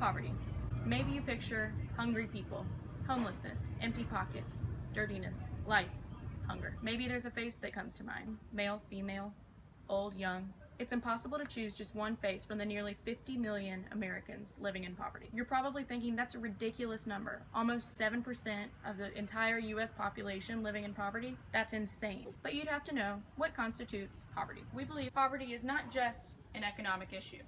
Poverty. Maybe you picture hungry people, homelessness, empty pockets, dirtiness, lice, hunger. Maybe there's a face that comes to mind. Male, female, old, young. It's impossible to choose just one face from the nearly 50 million Americans living in poverty. You're probably thinking that's a ridiculous number. Almost 7% of the entire US population living in poverty? That's insane. But you'd have to know what constitutes poverty. We believe poverty is not just an economic issue.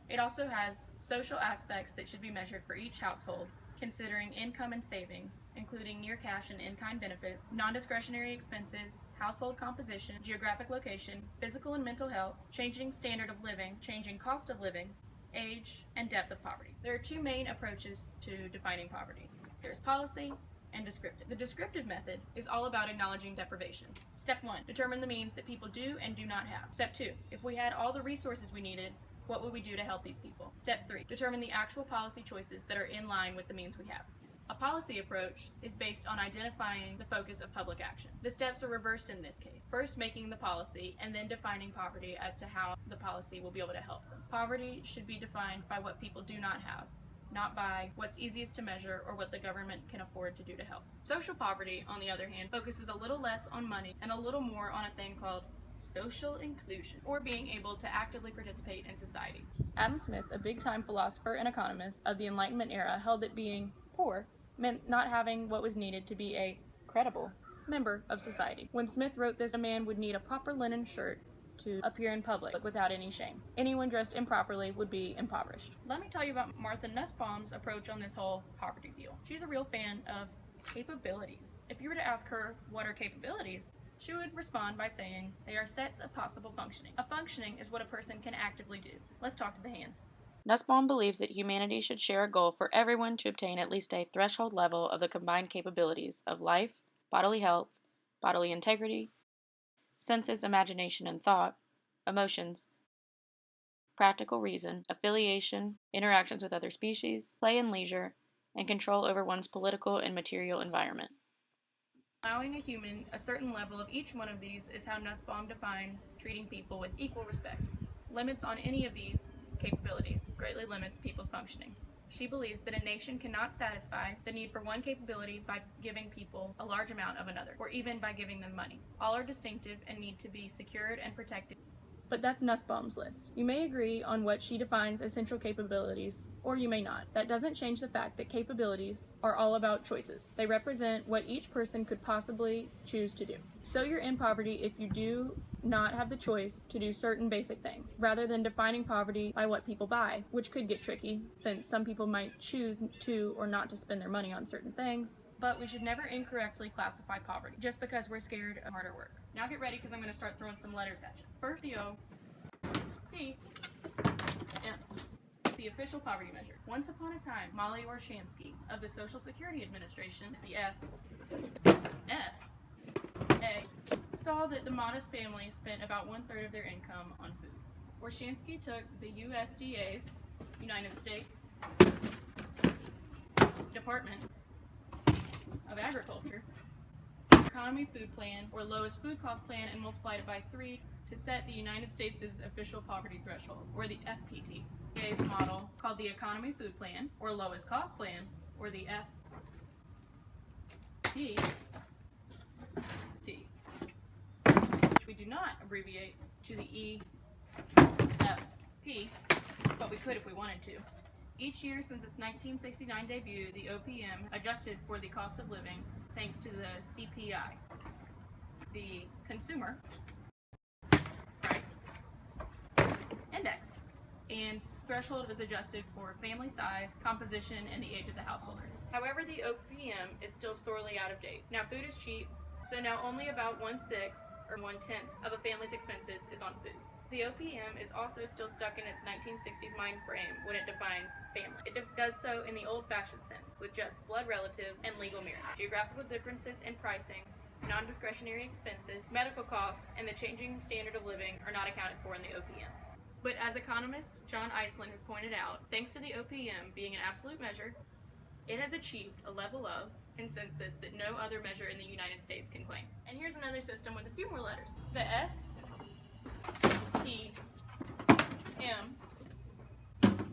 It also has social aspects that should be measured for each household, considering income and savings, including near cash and in-kind benefit, non-discretionary expenses, household composition, geographic location, physical and mental health, changing standard of living, changing cost of living, age, and depth of poverty. There are two main approaches to defining poverty. There's policy and descriptive. The descriptive method is all about acknowledging deprivation. Step 1, determine the means that people do and do not have. Step 2, if we had all the resources we needed, what would we do to help these people? Step 3, determine the actual policy choices that are in line with the means we have. A policy approach is based on identifying the focus of public action. The steps are reversed in this case. First making the policy and then defining poverty as to how the policy will be able to help them. Poverty should be defined by what people do not have, not by what's easiest to measure or what the government can afford to do to help. Social poverty, on the other hand, focuses a little less on money and a little more on a thing called social inclusion, or being able to actively participate in society. Adam Smith, a big-time philosopher and economist of the Enlightenment era, held that being poor meant not having what was needed to be a credible member of society. When Smith wrote this, a man would need a proper linen shirt to appear in public without any shame. Anyone dressed improperly would be impoverished. Let me tell you about Martha Nussbaum's approach on this whole poverty deal. She's a real fan of capabilities. If you were to ask her what are capabilities, she would respond by saying, they are sets of possible functioning. A functioning is what a person can actively do. Let's talk to the hand. Nussbaum believes that humanity should share a goal for everyone to obtain at least a threshold level of the combined capabilities of life, bodily health, bodily integrity, senses, imagination and thought, emotions, practical reason, affiliation, interactions with other species, play and leisure, and control over one's political and material environment. Allowing a human a certain level of each one of these is how Nussbaum defines treating people with equal respect. Limits on any of these capabilities greatly limits people's functionings. She believes that a nation cannot satisfy the need for one capability by giving people a large amount of another, or even by giving them money. All are distinctive and need to be secured and protected. But that's Nussbaum's list. You may agree on what she defines as central capabilities, or you may not. That doesn't change the fact that capabilities are all about choices. They represent what each person could possibly choose to do. So you're in poverty if you do not have the choice to do certain basic things, rather than defining poverty by what people buy, which could get tricky, since some people might choose to or not to spend their money on certain things. But we should never incorrectly classify poverty, just because we're scared of harder work. Now get ready, because I'm going to start throwing some letters at you. First, the O, P, M. The official poverty measure. Once upon a time, Molly Orshansky of the Social Security Administration, the S, A, saw that the modest families spent about 1/3 of their income on food. Orshansky took the USDA's, United States Department of Agriculture, Economy Food Plan, or Lowest Food Cost Plan, and multiplied it by 3 to set the United States' official poverty threshold, or the FPT. USDA's model, called the Economy Food Plan, or Lowest Cost Plan, or the FPT, which we do not abbreviate to the EFP, but we could if we wanted to. Each year since its 1969 debut, the OPM adjusted for the cost of living thanks to the CPI, the Consumer Price Index, and threshold is adjusted for family size, composition, and the age of the householder. However, the OPM is still sorely out of date. Now food is cheap, so now only about 1/6 or 1/10 of a family's expenses is on food. The OPM is also still stuck in its 1960s mind frame when it defines family. It does so in the old-fashioned sense, with just blood relative and legal marriage. Geographical differences in pricing, non-discretionary expenses, medical costs, and the changing standard of living are not accounted for in the OPM. But as economist John Iceland has pointed out, thanks to the OPM being an absolute measure, it has achieved a level of consensus that no other measure in the United States can claim. And here's another system with a few more letters. The S, T, M,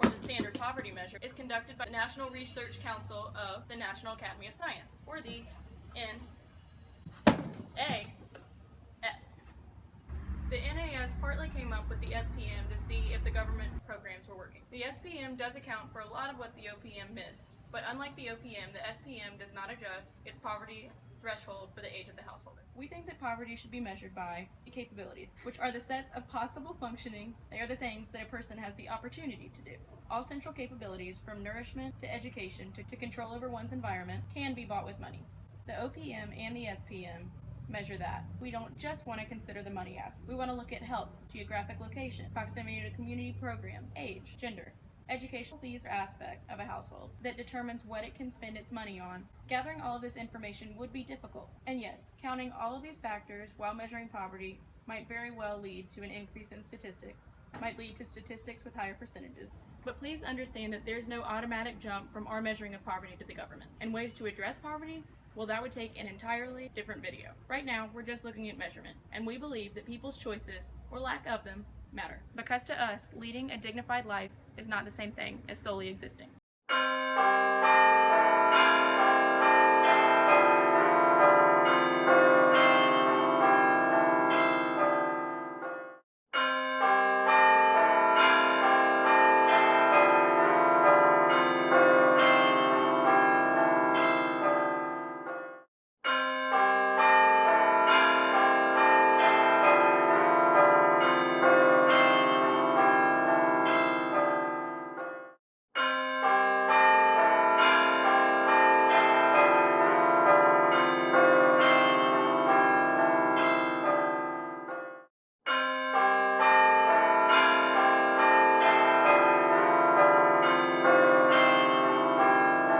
or the standard poverty measure is conducted by the National Research Council of the National Academy of Science, or the NAS. The NAS partly came up with the SPM to see if the government programs were working. The SPM does account for a lot of what the OPM missed, but unlike the OPM, the SPM does not adjust its poverty threshold for the age of the householder. We think that poverty should be measured by capabilities, which are the sets of possible functionings. They are the things that a person has the opportunity to do. All central capabilities, from nourishment to education to control over one's environment, can be bought with money. The OPM and the SPM measure that. We don't just want to consider the money aspect. We want to look at health, geographic location, proximity to community programs, age, gender. Educational, these are aspects of a household that determines what it can spend its money on. Gathering all of this information would be difficult. And yes, counting all of these factors while measuring poverty might very well lead to an increase in statistics, might lead to statistics with higher percentages. But please understand that there's no automatic jump from our measuring of poverty to the government. And ways to address poverty? Well, that would take an entirely different video. Right now, we're just looking at measurement, and we believe that people's choices, or lack of them, matter. Because to us, leading a dignified life is not the same thing as solely existing.